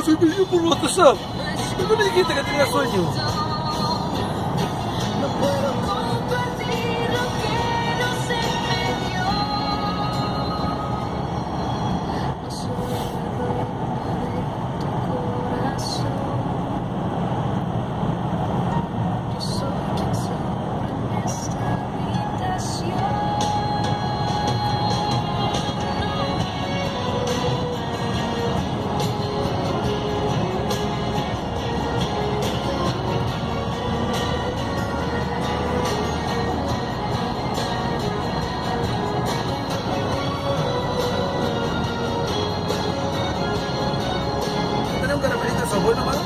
se me dio por bostezar. ¿No me dijiste que tenía sueño? No puedo compartir lo que no se me dio. No soy el dueño de tu corazón. Yo soy quien sobra en esta habitación. ¿Tenés un caramelito de sabor nomás?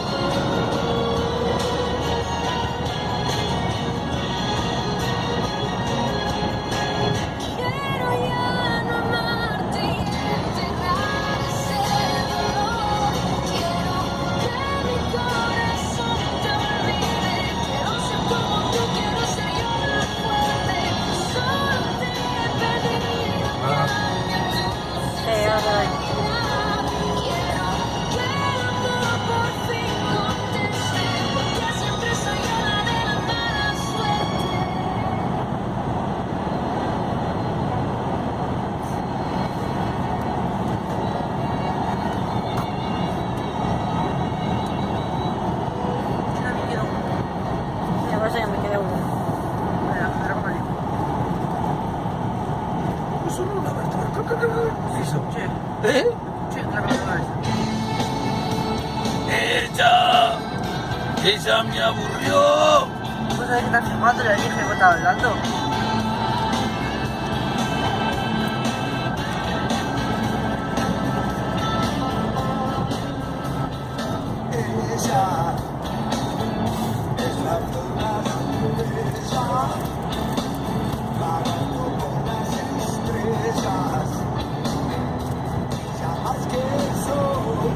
Quiero ya no amarte y enterrar ese dolor. Quiero que mi corazón te olvide. Quiero ser como tú, quiero ser yo la fuerte. Solo te pedí dame tu sinceridad. Quiero que el amor por fin conteste, porque siempre soy yo la de la mala suerte. Me quedo uno. Me parece que me queda uno. Mira, Eso no es una abertura. Eso. Che, ¿Eh? che, la cabeza. Ella me aburrió. ¿Vos sabés que estás filmando y la vieja que vos estabas hablando? Ella es la flor más bella, vagando con las estrellas, ya más que el sol.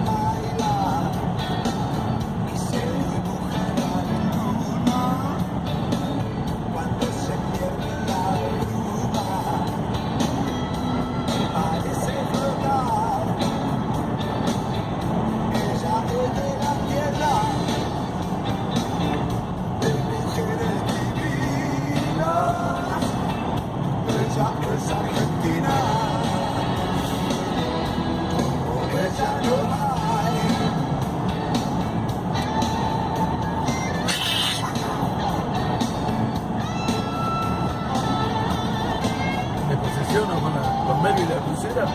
Baila y se dibuja la luna cuando se pierde la bruma. Parece flotar. Ella es de la tierra, de mujeres divinas. Ella es argentina, como ella no hay. Me posesiono con Mary y la pulsera.